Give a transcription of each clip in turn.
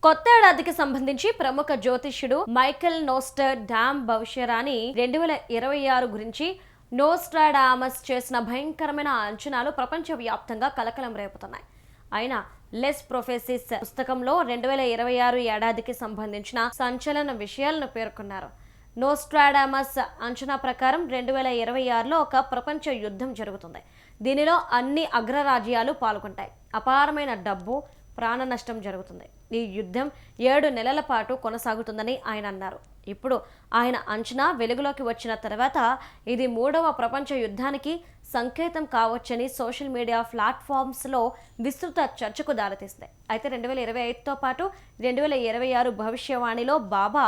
కొత్త ఏడాదికి సంబంధించి ప్రముఖ జ్యోతిష్యుడు మైకెల్ నోస్టర్ డామ్ భవిష్యరాణి 2026 గురించి నోస్ట్రాడామస్ చేసిన భయంకరమైన అంచనాలు ప్రపంచవ్యాప్తంగా కలకలం రేపుతున్నాయి. ఆయన లెస్ ప్రొఫెసిస్ పుస్తకంలో 2026 ఏడాదికి సంబంధించిన సంచలన విషయాలను పేర్కొన్నారు. నోస్ట్రాడామస్ అంచనా ప్రకారం 2026లో ఒక ప్రపంచ యుద్ధం జరుగుతుంది. దీనిలో అన్ని అగ్రరాజ్యాలు పాల్గొంటాయి. అపారమైన డబ్బు, ప్రాణ నష్టం జరుగుతుంది. ఈ యుద్ధం 7 నెలల పాటు కొనసాగుతుందని ఆయన అన్నారు. ఇప్పుడు ఆయన అంచనా వెలుగులోకి వచ్చిన తర్వాత ఇది 3వ ప్రపంచ యుద్ధానికి సంకేతం కావచ్చని సోషల్ మీడియా ప్లాట్ఫామ్స్లో విస్తృత చర్చకు దారితీస్తుంది. అయితే 2025తో పాటు 2026 భవిష్యవాణిలో బాబా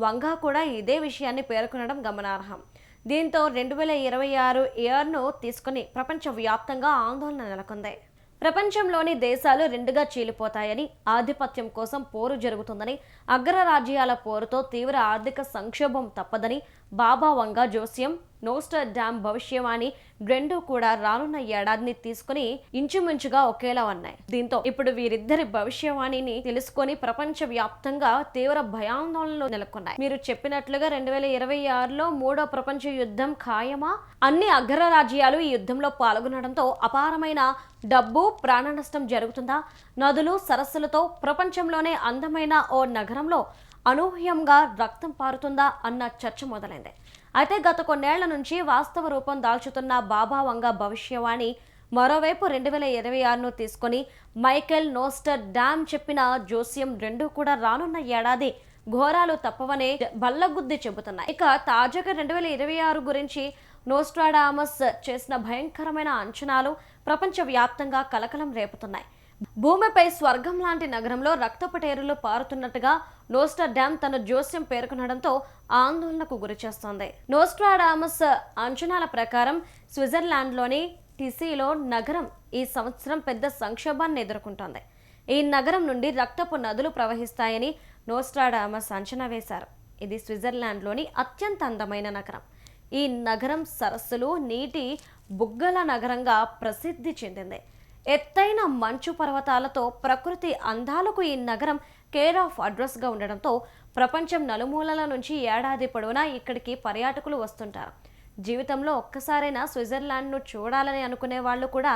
వంగా కూడా ఇదే విషయాన్ని పేర్కొనడం గమనార్హం. దీంతో 2026 ఇయర్ను తీసుకుని ప్రపంచవ్యాప్తంగా ఆందోళన నెలకొంది. ప్రపంచంలోని దేశాలు రెండుగా చీలిపోతాయని, ఆధిపత్యం కోసం పోరు జరుగుతుందని, అగ్రరాజ్యాల పోరుతో తీవ్ర ఆర్థిక సంక్షోభం తప్పదని బాబా వంగా జోస్యం, నోస్టర్ డామ్ భవిష్యవాణి రెండూ కూడా రానున్న ఏడాదిని తీసుకుని ఇంచుమించుగా ఒకేలా ఉన్నాయి. దీంతో ఇప్పుడు వీరిద్దరి భవిష్యవాణిని తెలుసుకొని ప్రపంచ వ్యాప్తంగా తీవ్ర భయాందోళనలు నెలకొన్నాయి. మీరు చెప్పినట్లుగా 2026లో 3వ ప్రపంచ యుద్ధం ఖాయమా? అన్ని అగ్రరాజ్యాలు ఈ యుద్ధంలో పాల్గొనడంతో అపారమైన డబ్బు, ప్రాణ నష్టం జరుగుతుందా? నదులు, సరస్సులతో ప్రపంచంలోనే అందమైన ఓ నగరంలో అనూహ్యంగా రక్తం పారుతుందా అన్న చర్చ మొదలైంది. అయితే గత కొన్నేళ్ల నుంచి వాస్తవ రూపం దాల్చుతున్న బాబా వంగా భవిష్యవాణి మరోవైపు 2026ను తీసుకొని మైకెల్ నోస్టర్ డామ్ చెప్పిన జోస్యం రెండూ కూడా రానున్న ఏడాది ఘోరాలు తప్పవనే బల్లగుద్ది చెబుతున్నాయి. ఇక తాజాగా 2026 గురించి నోస్ట్రాడామస్ చేసిన భయంకరమైన అంచనాలు ప్రపంచవ్యాప్తంగా కలకలం రేపుతున్నాయి. భూమిపై స్వర్గం లాంటి నగరంలో రక్తపటేరులు పారుతున్నట్టుగా నోస్ట్రాడామస్ తన జోస్యం పేర్కొనడంతో ఆందోళనకు గురిచేస్తోంది. నోస్ట్రాడామస్ అంచనాల ప్రకారం స్విట్జర్లాండ్లోని టిసిలో నగరం ఈ సంవత్సరం పెద్ద సంక్షోభాన్ని ఎదుర్కొంటోంది. ఈ నగరం నుండి రక్తపు నదులు ప్రవహిస్తాయని నోస్ట్రాడామస్ అంచనా వేశారు. ఇది స్విట్జర్లాండ్లోని అత్యంత అందమైన నగరం. ఈ నగరం సరస్సులు, నీటి బుగ్గల నగరంగా ప్రసిద్ధి చెందింది. ఎత్తైన మంచు పర్వతాలతో ప్రకృతి అందాలకు ఈ నగరం కేర్ ఆఫ్ అడ్రస్గా ఉండడంతో ప్రపంచం నలుమూలల నుంచి ఏడాది పొడవునా ఇక్కడికి పర్యాటకులు వస్తుంటారు. జీవితంలో ఒక్కసారైనా స్విట్జర్లాండ్ను చూడాలని అనుకునే వాళ్ళు కూడా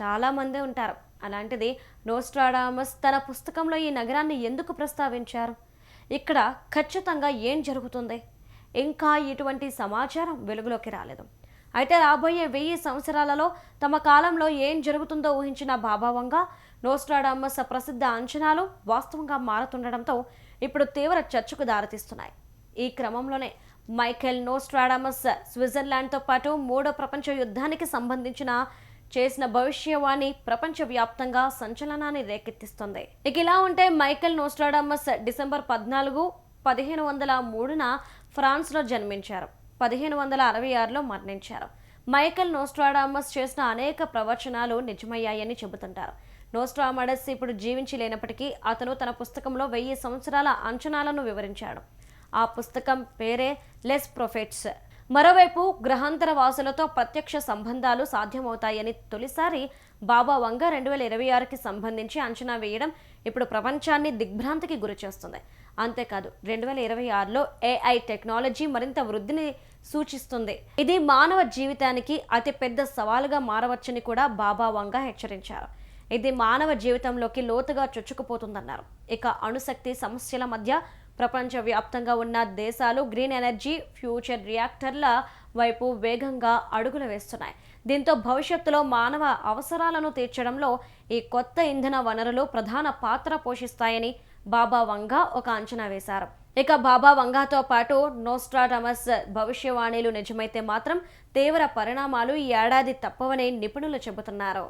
చాలామంది ఉంటారు. అలాంటిది నోస్ట్రాడామస్ తన పుస్తకంలో ఈ నగరాన్ని ఎందుకు ప్రస్తావించారు? ఇక్కడ ఖచ్చితంగా ఏం జరుగుతుంది? ఇంకా ఇటువంటి సమాచారం వెలుగులోకి రాలేదు. అయితే రాబోయే 1000 సంవత్సరాలలో తమ కాలంలో ఏం జరుగుతుందో ఊహించిన బాబా వంగా నోస్ట్రాడామస్ ప్రసిద్ధ అంచనాలు వాస్తవంగా మారుతుండడంతో ఇప్పుడు తీవ్ర చర్చకు దారితీస్తున్నాయి. ఈ క్రమంలోనే మైకెల్ నోస్ట్రాడామస్ స్విట్జర్లాండ్తో పాటు 3వ ప్రపంచ యుద్ధానికి సంబంధించిన చేసిన భవిష్యవాణి ప్రపంచవ్యాప్తంగా సంచలనాన్ని రేకెత్తిస్తుంది. ఇక ఇలా ఉంటే మైకెల్ నోస్ట్రాడామస్ డిసెంబర్ 14, 1503న ఫ్రాన్స్లో జన్మించారు. 1566లో మరణించారు. మైకెల్ నోస్ట్రాడామస్ చేసిన అనేక ప్రవచనాలు నిజమయ్యాయని చెబుతుంటారు. నోస్ట్రాడామస్ ఇప్పుడు జీవించి లేనప్పటికీ అతను తన పుస్తకంలో 1000 సంవత్సరాల అంచనాలను వివరించాడు. ఆ పుస్తకం పేరే లెస్ ప్రొఫెట్స్. మరోవైపు గ్రహాంతర వాసులతో ప్రత్యక్ష సంబంధాలు సాధ్యమవుతాయని తొలిసారి బాబా వంగా 2026కి సంబంధించి అంచనా వేయడం ఇప్పుడు ప్రపంచాన్ని దిగ్భ్రాంతికి గురిచేస్తుంది. అంతేకాదు 2026లో AI టెక్నాలజీ మరింత వృద్ధిని సూచిస్తుంది. ఇది మానవ జీవితానికి అతి పెద్ద సవాలుగా మారవచ్చని కూడా బాబా వంగా హెచ్చరించారు. ఇది మానవ జీవితంలోకి లోతుగా చొచ్చుకుపోతుందన్నారు. ఇక అణుశక్తి సమస్యల మధ్య ప్రపంచవ్యాప్తంగా ఉన్న దేశాలు గ్రీన్ ఎనర్జీ, ఫ్యూచర్ రియాక్టర్ల వైపు వేగంగా అడుగులు వేస్తున్నాయి. దీంతో భవిష్యత్తులో మానవ అవసరాలను తీర్చడంలో ఈ కొత్త ఇంధన వనరులు ప్రధాన పాత్ర పోషిస్తాయని బాబా వంగా ఒక అంచనా వేశారు. ఇక బాబా వంగాతో పాటు నోస్ట్రాడామస్ భవిష్యవాణిలు నిజమైతే మాత్రం తీవ్ర పరిణామాలు ఈ ఏడాది తప్పవని నిపుణులు చెబుతున్నారు.